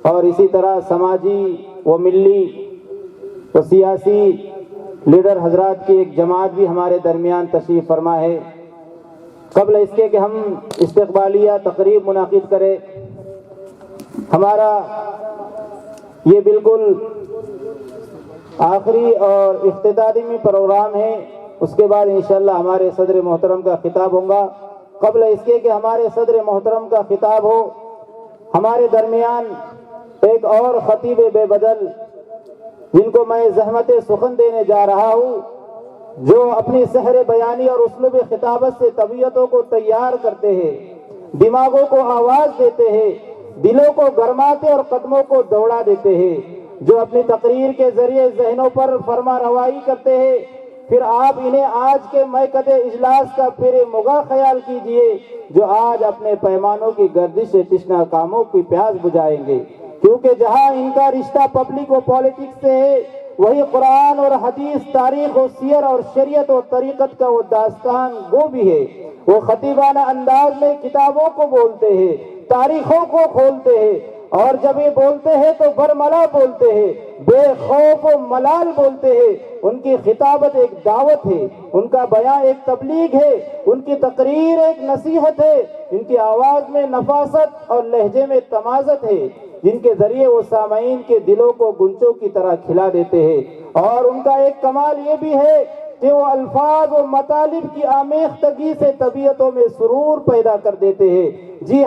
اور اسی طرح سماجی و ملی و سیاسی لیڈر حضرات کی ایک جماعت بھی ہمارے درمیان تشریف فرما ہے۔ قبل اس کے کہ ہم استقبالیہ تقریب منعقد کریں، ہمارا یہ بالکل آخری اور اختتامی پروگرام ہے، اس کے بعد انشاءاللہ ہمارے صدر محترم کا خطاب ہوگا۔ قبل اس کے کہ ہمارے صدر محترم کا خطاب ہو، ہمارے درمیان ایک اور خطیب بے بدل جن کو میں زحمت سخن دینے جا رہا ہوں، جو اپنی سحر بیانی اور اسلوب خطابت سے طبیعتوں کو تیار کرتے ہیں، دماغوں کو آواز دیتے ہیں، دلوں کو گرماتے اور قدموں کو دوڑا دیتے ہیں، جو اپنی تقریر کے ذریعے ذہنوں پر فرما روائی کرتے ہیں۔ پھر آپ انہیں آج کے میقات اجلاس کا پیر مغاں خیال کیجئے، جو آج اپنے پیمانوں کی گردش سے تشنہ کاموں کی پیاس بجھائیں گے، کیونکہ جہاں ان کا رشتہ پبلک و پالیٹکس سے ہے، وہی قرآن اور حدیث، تاریخ و سیر اور شریعت و طریقت کا وہ داستان گو بھی ہے۔ وہ خطیبانہ انداز میں کتابوں کو بولتے ہیں، تاریخوں کو کھولتے ہیں، اور جب یہ بولتے ہیں تو برملا بولتے ہیں، بے خوف و ملال بولتے ہیں۔ ان کی خطابت ایک دعوت ہے، ان کا بیان ایک تبلیغ ہے، ان کی تقریر ایک نصیحت ہے، ان کی آواز میں نفاست اور لہجے میں تمازت ہے، جن کے ذریعے وہ سامعین کے دلوں کو گنچوں کی طرح کھلا دیتے ہیں۔ اور ان کا ایک کمال یہ بھی ہے کہ وہ الفاظ و مطالب کی آمیختگی سے طبیعتوں میں سرور پیدا کر دیتے ہیں۔ جی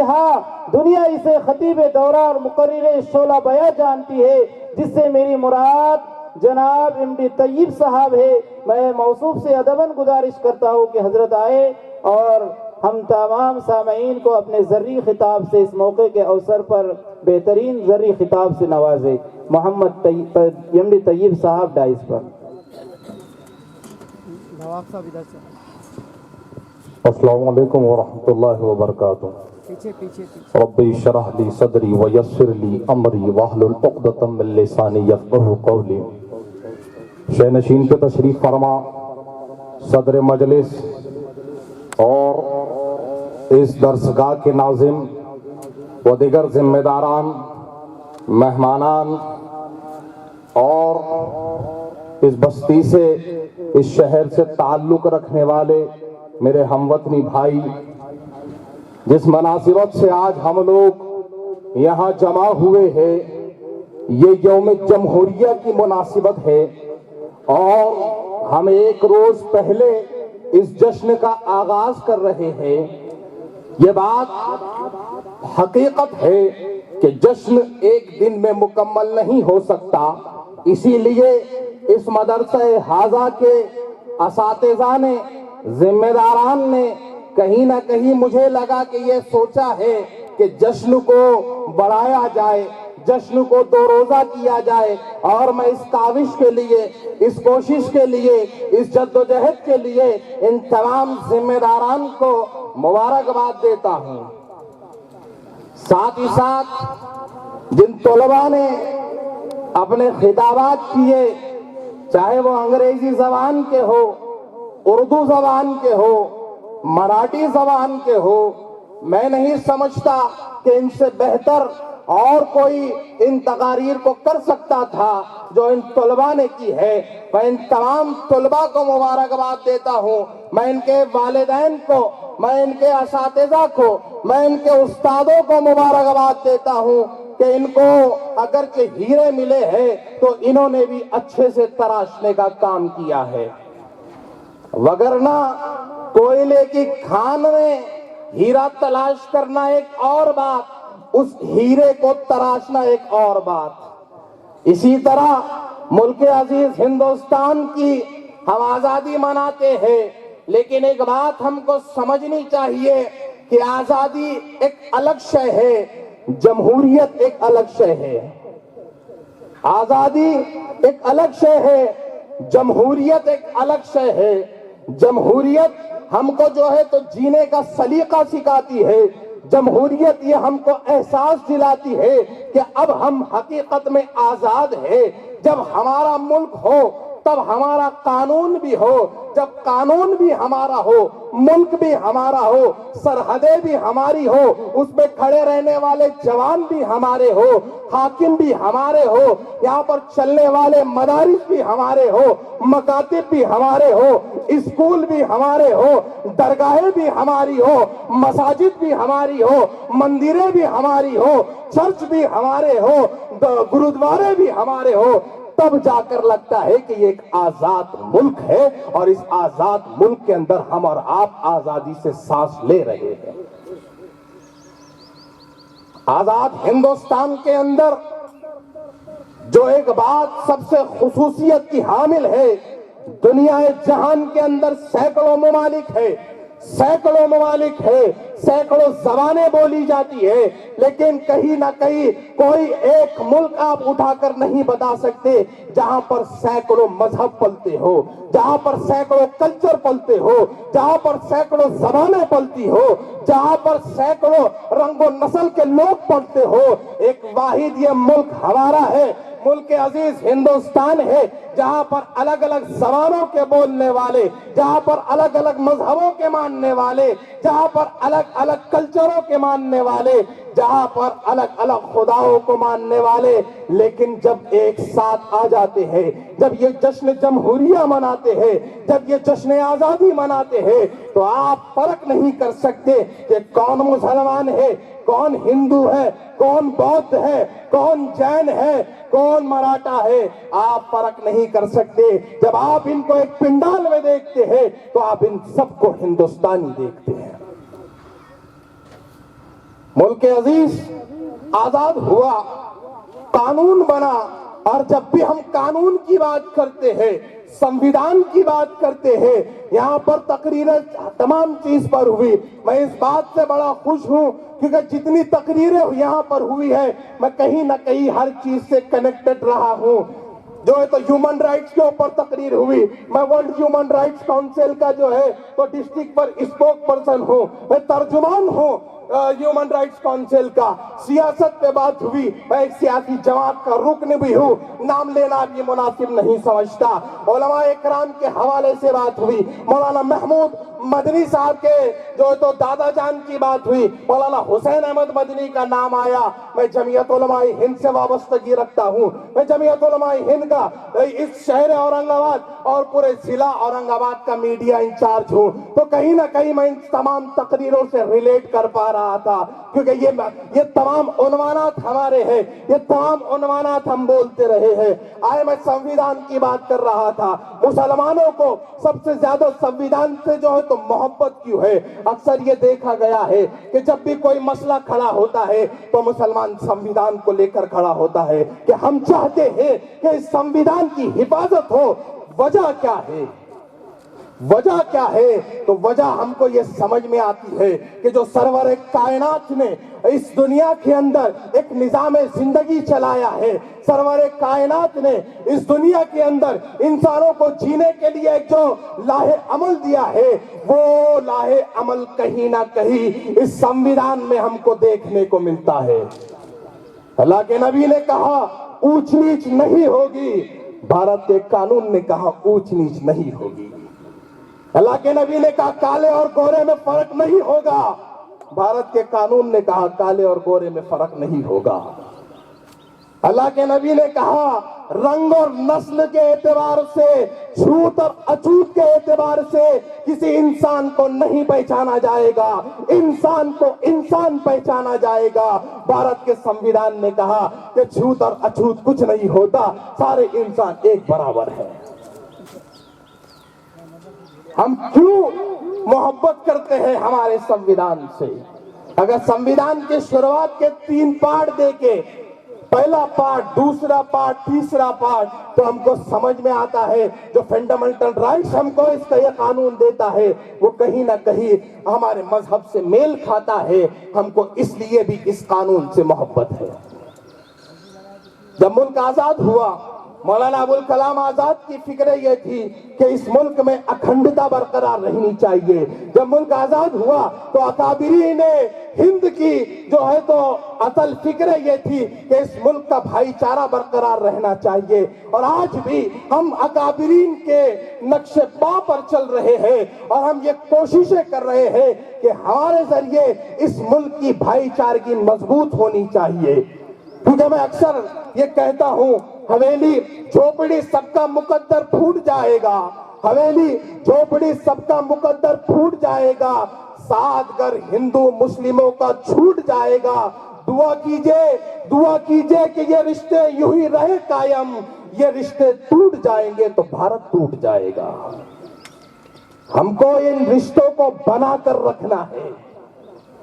ہاں، دنیا اسے خطیب دورہ اور مقرر شعلہ بیاں جانتی ہے، جس سے میری مراد جناب MD طیب صاحب ہے۔ میں موصوف سے ادباً گزارش کرتا ہوں کہ حضرت آئے اور ہم تمام سامعین کو اپنے زرعی خطاب سے اس موقع کے اوسر پر بہترین زرعی خطاب سے نوازے۔ محمد MD طیب صاحب ڈائز پر۔ السلام علیکم ورحمۃ اللہ وبرکاتہ۔ رب اشرح لی صدری ویسر لی امری واحلل عقدۃ من لسانی یفقہوا قولی۔ شہ نشین پہ تشریف فرما صدر مجلس اور اس درسگاہ کے ناظم و دیگر ذمہ داران، مہمانان اور اس بستی سے، اس شہر سے تعلق رکھنے والے میرے ہم وطنی بھائی، جس مناسبت سے آج ہم لوگ یہاں جمع ہوئے ہیں، یہ یوم جمہوریہ کی مناسبت ہے، اور ہم ایک روز پہلے اس جشن کا آغاز کر رہے ہیں۔ یہ بات حقیقت ہے کہ جشن ایک دن میں مکمل نہیں ہو سکتا، اسی لیے اس مدرسہ حاضہ کے اساتذہ نے، ذمہ داران نے کہیں نہ کہیں مجھے لگا کہ یہ سوچا ہے کہ جشن کو بڑھایا جائے، جشن کو 2 روزہ کیا جائے، اور میں اس کاوش کے لیے، اس کوشش کے لیے، اس جدوجہد کے لیے ان تمام ذمہ داران کو مبارکباد دیتا ہوں۔ ساتھ ہی ساتھ جن طلباء نے اپنے خطابات کیے، چاہے وہ انگریزی زبان کے ہو، اردو زبان کے ہو، مراٹھی زبان کے ہو، میں نہیں سمجھتا کہ ان سے بہتر اور کوئی ان تقاریر کو کر سکتا تھا جو ان طلباء نے کی ہے۔ میں ان تمام طلباء کو مبارکباد دیتا ہوں، میں ان کے والدین کو، میں ان کے اساتذہ کو، میں ان کے استادوں کو مبارکباد دیتا ہوں کہ ان کو اگرچہ ہیرے ملے ہیں تو انہوں نے بھی اچھے سے تراشنے کا کام کیا ہے، وگرنہ کوئلے کی کھان میں ہیرا تلاش کرنا ایک اور بات، اس ہیرے کو تراشنا ایک اور بات۔ اسی طرح ملک عزیز ہندوستان کی ہم آزادی مناتے ہیں، لیکن ایک بات ہم کو سمجھنی چاہیے کہ آزادی ایک الگ شے ہے، جمہوریت ایک الگ شے ہے۔ آزادی ایک الگ شے ہے، جمہوریت ایک الگ شے ہے۔ جمہوریت ہم کو جو ہے تو جینے کا سلیقہ سکھاتی ہے، جمہوریت یہ ہم کو احساس دلاتی ہے کہ اب ہم حقیقت میں آزاد ہیں۔ جب ہمارا ملک ہو تب ہمارا قانون بھی ہو. جب قانون بھی ہمارا ہو, ملک بھی ہمارا ہو, سرحدیں بھی ہماری ہو, اس میں کھڑے رہنے والے جوان بھی ہمارے ہو, حاکم بھی ہمارے ہو, یہاں پر چلنے والے مدارس بھی ہمارے ہو, مکاتب بھی ہمارے ہو, اسکول بھی ہمارے ہو, درگاہیں بھی ہماری ہو, مساجد بھی ہماری ہو, مندریں بھی ہماری ہو, چرچ بھی ہمارے ہو, گرودوارے بھی ہمارے ہو, تب جا کر لگتا ہے کہ یہ ایک آزاد ملک ہے, اور اس آزاد ملک کے اندر ہم اور آپ آزادی سے سانس لے رہے ہیں. آزاد ہندوستان کے اندر جو ایک بات سب سے خصوصیت کی حامل ہے, دنیا جہان کے اندر سینکڑوں ممالک ہے, سینکڑوں ممالک ہے, سینکڑوں زبانیں بولی جاتی ہے, لیکن کہیں نہ کہیں کوئی ایک ملک آپ اٹھا کر نہیں بتا سکتے جہاں پر سینکڑوں مذہب پلتے ہو, جہاں پر سینکڑوں کلچر پلتے ہو, جہاں پر سینکڑوں زبانیں پلتی ہو, جہاں پر سینکڑوں رنگ و نسل کے لوگ پلتے ہو. ایک واحد یہ ملک ہمارا ہے, ملک عزیز ہندوستان ہے, جہاں پر الگ الگ زبانوں کے بولنے والے, جہاں پر الگ الگ مذہبوں کے ماننے والے, جہاں پر الگ الگ کلچروں کے ماننے والے, جہاں پر الگ الگ خداؤں کو ماننے والے, لیکن جب ایک ساتھ آ جاتے ہیں, جب یہ جشن جمہوریہ مناتے ہیں, جب یہ جشن آزادی مناتے ہیں, تو آپ فرق نہیں کر سکتے کہ کون مسلمان ہے, کون ہندو ہے, کون بودھ ہے, کون جین ہے, کون مراٹھا ہے. آپ فرق نہیں کر سکتے. جب آپ ان کو ایک پنڈال میں دیکھتے ہیں تو آپ ان سب کو ہندوستانی دیکھتے ہیں. ملک عزیز آزاد ہوا, قانون بنا, اور جب بھی ہم قانون کی بات کرتے ہیں, سنویدھان کی بات کرتے ہیں, یہاں پر تقریریں تمام چیز پر ہوئی. میں اس بات سے بڑا خوش ہوں کیونکہ جتنی تقریریں یہاں پر ہوئی ہے, میں کہیں نہ کہیں ہر چیز سے کنیکٹڈ رہا ہوں. جو ہے تو ہیومن رائٹس کے اوپر تقریر ہوئی, میں ورلڈ ہیومن رائٹس کاؤنسل کا جو ہے تو ڈسٹرکٹ پر اسپوک پرسن ہوں, میں ترجمان ہوں ہیومن رائٹس کاؤنسل کا. سیاست پہ بات ہوئی, میں ایک سیاسی جماعت کا رکن بھی ہوں, نام لینا بھی مناسب نہیں سمجھتا. علماء اکرام کے حوالے سے بات ہوئی, مولانا محمود مدنی صاحب کے جو ہے تو دادا جان کی بات ہوئی, مولانا حسین احمد مدنی کا نام آیا. میں جمعیت علماء ہند سے وابستگی رکھتا ہوں, میں جمعیت علماء ہند کا اس شہر اورنگ آباد اور پورے ضلع اورنگ آباد کا میڈیا انچارج ہوں. تو کہیں نہ کہیں میں ان تمام تقریروں سے ریلیٹ کر پا رہا تھا, کیونکہ یہ تمام عنوانات ہمارے ہیں, یہ تمام عنوانات ہم بولتے رہے ہیں. آئے میں سنویدھان کی بات کر رہا تھا. مسلمانوں کو سب سے زیادہ سنویدھان سے جو ہے تو محبت کیوں ہے؟ اکثر یہ دیکھا گیا ہے کہ جب بھی کوئی مسئلہ کھڑا ہوتا ہے تو مسلمان سنویدھان کو لے کر کھڑا ہوتا ہے کہ ہم چاہتے ہیں کہ اس سنویدھان کی حفاظت ہو. وجہ کیا ہے؟ وجہ کیا ہے؟ تو وجہ ہم کو یہ سمجھ میں آتی ہے کہ جو سرور کائنات نے اس دنیا کے اندر ایک نظام زندگی چلایا ہے, سرور کائنات نے اس دنیا کے اندر انسانوں کو جینے کے لیے ایک جو لاہ عمل دیا ہے, وہ لاہ عمل کہیں نہ کہیں اس سنویدھان میں ہم کو دیکھنے کو ملتا ہے. اللہ کے نبی نے کہا اونچ نیچ نہیں ہوگی, بھارت کے قانون نے کہا اونچ نیچ نہیں ہوگی. اللہ کے نبی نے کہا کالے اور گورے میں فرق نہیں ہوگا, بھارت کے قانون نے کہا کالے اور گورے میں فرق نہیں ہوگا. اللہ کے نبی نے کہا رنگ اور نسل کے اعتبار سے, چھوت اور اچھوت کے اعتبار سے کسی انسان کو نہیں پہچانا جائے گا, انسان کو انسان پہچانا جائے گا. بھارت کے سنویدھان نے کہا کہ چھوت اور اچھوت کچھ نہیں ہوتا, سارے انسان ایک برابر ہیں. ہم کیوں محبت کرتے ہیں ہمارے سنویدھان سے؟ اگر سنویدھان کے شروعات کے 3 پارٹ دیکھیں, پہلا پارٹ, دوسرا پارٹ, تیسرا پارٹ, تو ہم کو سمجھ میں آتا ہے جو فنڈامنٹل رائٹس ہم کو اس کا یہ قانون دیتا ہے وہ کہیں نہ کہیں ہمارے مذہب سے میل کھاتا ہے. ہم کو اس لیے بھی اس قانون سے محبت ہے. جب ملک آزاد ہوا مولانا ابوال کلام آزاد کی فکر یہ تھی کہ اس ملک میں اکھنڈتا برقرار رہنی چاہیے. جب ملک آزاد ہوا تو اکابرین ہند کی جو ہے تو اصل فکر یہ تھی کہ اس ملک کا بھائی چارہ برقرار رہنا چاہیے. اور آج بھی ہم اکابرین کے نقش پا پر چل رہے ہیں اور ہم یہ کوششیں کر رہے ہیں کہ ہمارے ذریعے اس ملک کی بھائی چارگی مضبوط ہونی چاہیے. کیونکہ میں اکثر یہ کہتا ہوں حویلی جھوپڑی سب کا مقدر پھوٹ جائے گا, حویلی جھوپڑی سب کا مقدر پھوٹ جائے گا, ساتھ گھر ہندو مسلموں کا چھوٹ جائے گا. دعا کیجئے کہ یہ رشتے یوں ہی رہے قائم, یہ رشتے ٹوٹ جائیں گے تو بھارت ٹوٹ جائے گا. ہم کو ان رشتوں کو بنا کر رکھنا ہے,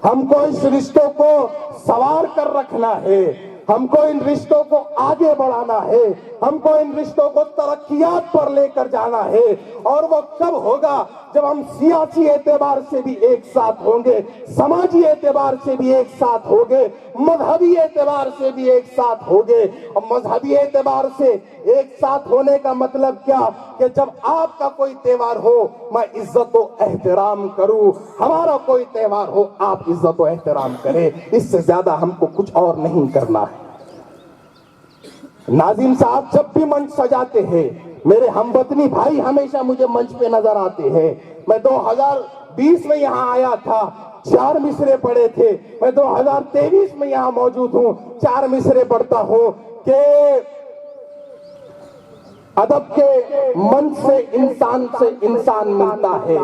ہم کو اس رشتوں کو سوار کر رکھنا ہے, ہم کو ان رشتوں کو آگے بڑھانا ہے, ہم کو ان رشتوں کو ترقیات پر لے کر جانا ہے. اور وہ کب ہوگا جب ہم سیاسی اعتبار سے بھی ایک ساتھ ہوں گے, سماجی اعتبار سے بھی ایک ساتھ ہوں گے, مذہبی اعتبار سے بھی ایک ساتھ ہوں گے. اور مذہبی اعتبار سے ایک ساتھ ہونے کا مطلب کیا کہ جب آپ کا کوئی تہوار ہو میں عزت و احترام کروں, ہمارا کوئی تہوار ہو آپ عزت و احترام کریں. اس سے زیادہ ہم کو کچھ اور نہیں کرنا ہے. ناظم صاحب جب بھی منچ سجاتے ہیں میرے ہم وطنی بھائی ہمیشہ مجھے منچ پہ نظر آتے ہیں. میں 2020 میں یہاں آیا تھا, 4 مصرے پڑھے تھے. میں 2023 میں یہاں موجود ہوں, 4 مصرے پڑھتا ہوں کہ ادب کے منچ سے انسان ملتا ہے.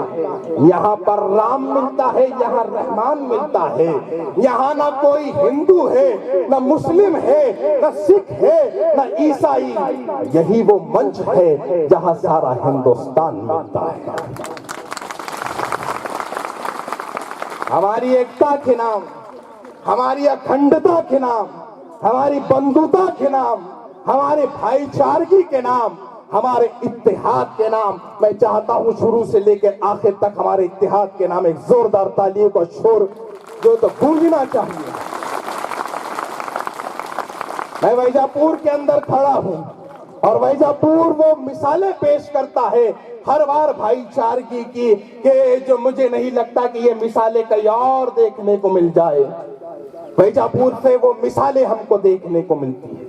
یہاں پر رام ملتا ہے, یہاں رحمان ملتا ہے. یہاں نہ کوئی ہندو ہے, نہ مسلم ہے, نہ سکھ ہے, نہ عیسائی. یہی وہ منچ ہے جہاں سارا ہندوستان ملتا ہے. ہماری ایکتا کے نام, ہماری اکھنڈتا کے نام, ہماری بندھوتا کے نام, ہمارے بھائی چارگی کے نام, ہمارے اتحاد کے نام, میں چاہتا ہوں شروع سے لے کے آخر تک ہمارے اتحاد کے نام ایک زوردار تالیوں کا شور جو تو گونجنا چاہیے. میں ویجا پور کے اندر کھڑا ہوں اور ویجا پور وہ مثالیں پیش کرتا ہے ہر بار بھائی چارگی کی کہ جو مجھے نہیں لگتا کہ یہ مثالیں کہیں اور دیکھنے کو مل جائے. ویجا پور سے وہ مثالیں ہم کو دیکھنے کو ملتی ہیں.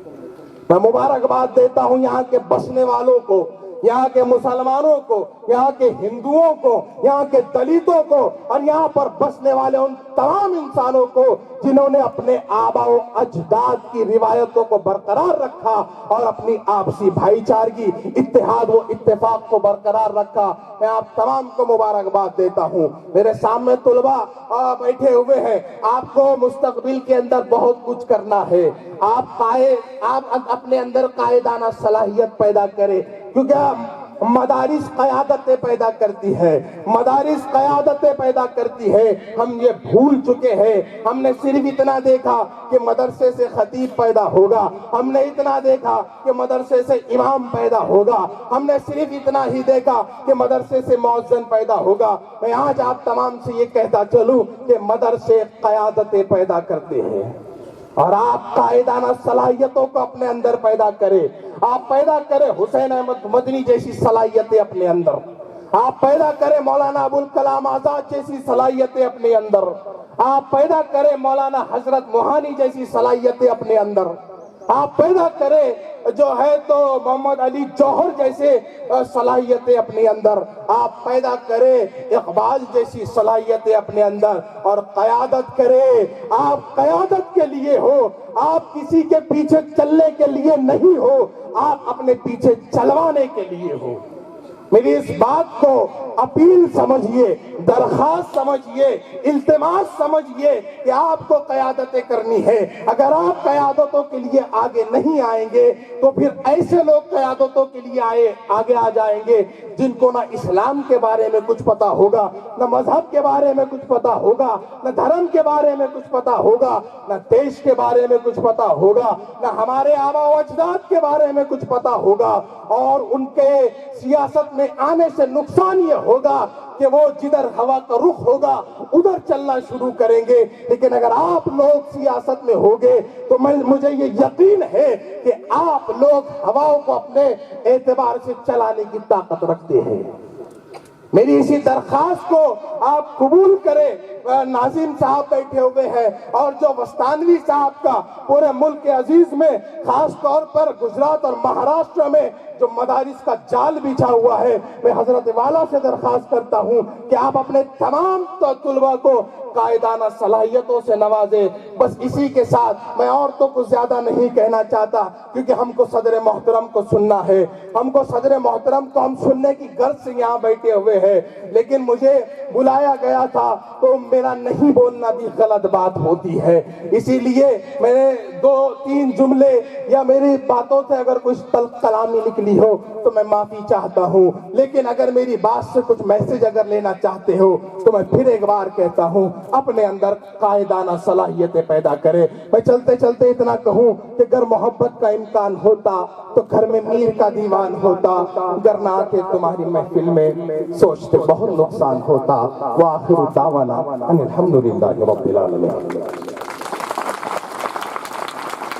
میں مبارکباد دیتا ہوں یہاں کے بسنے والوں کو, یہاں کے مسلمانوں کو, یہاں کے ہندوؤں کو, یہاں کے دلتوں کو, اور یہاں پر بسنے والے ان تمام انسانوں کو جنہوں نے اپنے آبا و اجداد کی روایتوں کو برقرار رکھا اور اپنی آپسی بھائی چارگی, اتحاد و اتفاق کو برقرار رکھا. میں آپ تمام کو مبارکباد دیتا ہوں. میرے سامنے طلباء بیٹھے ہوئے ہیں, آپ کو مستقبل کے اندر بہت کچھ کرنا ہے. آپ اپنے اندر قائدانہ صلاحیت پیدا کریں, کیونکہ مدارس قیادتیں پیدا کرتی ہے, مدارس قیادتیں پیدا کرتی ہے. ہم یہ بھول چکے ہیں. ہم نے صرف اتنا دیکھا کہ مدرسے سے خطیب پیدا ہوگا, ہم نے اتنا دیکھا کہ مدرسے سے امام پیدا ہوگا, ہم نے صرف اتنا ہی دیکھا کہ مدرسے سے مؤذن پیدا ہوگا. میں آج آپ تمام سے یہ کہتا چلوں کہ مدرسے قیادتیں پیدا کرتے ہیں اور آپ قائدانہ صلاحیتوں کو اپنے اندر پیدا کریں. آپ پیدا کریں حسین احمد مدنی جیسی صلاحیتیں اپنے اندر, آپ پیدا کریں مولانا ابوال کلام آزاد جیسی صلاحیتیں اپنے اندر, آپ پیدا کریں مولانا حضرت موہانی جیسی صلاحیتیں اپنے اندر, آپ پیدا کریں جو ہے تو محمد علی جوہر جیسے صلاحیتیں اپنے اندر, آپ پیدا کریں اقبال جیسی صلاحیتیں اپنے اندر, اور قیادت کریں. آپ قیادت کے لیے ہو, آپ کسی کے پیچھے چلنے کے لیے نہیں ہو, آپ اپنے پیچھے چلوانے کے لیے ہو. میری اس بات کو اپیل سمجھیے, درخواست سمجھیے, التماس سمجھیے کہ آپ کو قیادتیں کرنی ہے. اگر آپ قیادتوں کے لیے آگے نہیں آئیں گے تو پھر ایسے لوگ قیادتوں کے لیے آگے آ جائیں گے جن کو نہ اسلام کے بارے میں کچھ پتا ہوگا, نہ مذہب کے بارے میں کچھ پتا ہوگا, نہ دھرم کے بارے میں کچھ پتا ہوگا, نہ دیش کے بارے میں کچھ پتا ہوگا, نہ ہمارے آبا و اجداد کے بارے میں کچھ پتا ہوگا, اور ان کے سیاست میں آنے سے نقصان یہ ہوگا کہ وہ جدھر ہوا کا رخ ہوگا ادھر چلنا شروع کریں گے، لیکن اگر آپ لوگ سیاست میں ہوگے تو مجھے یہ یقین ہے کہ آپ لوگ ہواؤں کو اپنے اعتبار سے چلانے کی طاقت رکھتے ہیں۔ میری اسی درخواست کو آپ قبول کریں۔ ناظم صاحب بیٹھے ہوئے ہیں اور جو وستانوی صاحب کا پورے ملک عزیز میں خاص طور پر گجرات اور مہاراشٹر میں جو مدارس کا جال بچھا ہوا ہے، میں حضرت والا سے درخواست کرتا ہوں کہ آپ اپنے تمام طلباء کو قائدانہ صلاحیتوں سے نوازیں۔ بس اسی کے ساتھ میں اور تو کچھ زیادہ نہیں کہنا چاہتا، کیونکہ ہم کو صدر محترم کو سننا ہے، ہم کو صدر محترم کو ہم سننے کی غرض سے یہاں بیٹھے ہوئے ہیں، لیکن مجھے بلایا گیا تھا تو میرا نہیں بولنا بھی غلط بات ہوتی ہے، اسی لیے میں نے 2-3 جملے یا میری باتوں سے اگر کچھ تلخ کلامی نکلی ہو تو میں معافی چاہتا ہوں، لیکن اگر میری بات سے کچھ میسج اگر لینا چاہتے ہو تو میں پھر ایک بار کہتا ہوں، اپنے اندر قائدانہ صلاحیتیں پیدا کرے۔ میں چلتے چلتے اتنا کہوں کہ اگر محبت کا امکان ہوتا تو گھر میں میر کا دیوان ہوتا، گر نہ آتے تمہاری محفل میں سوچتے بہت نقصان ہوتا۔ وآخر دعوانا ان الحمدللہ رب العالمین۔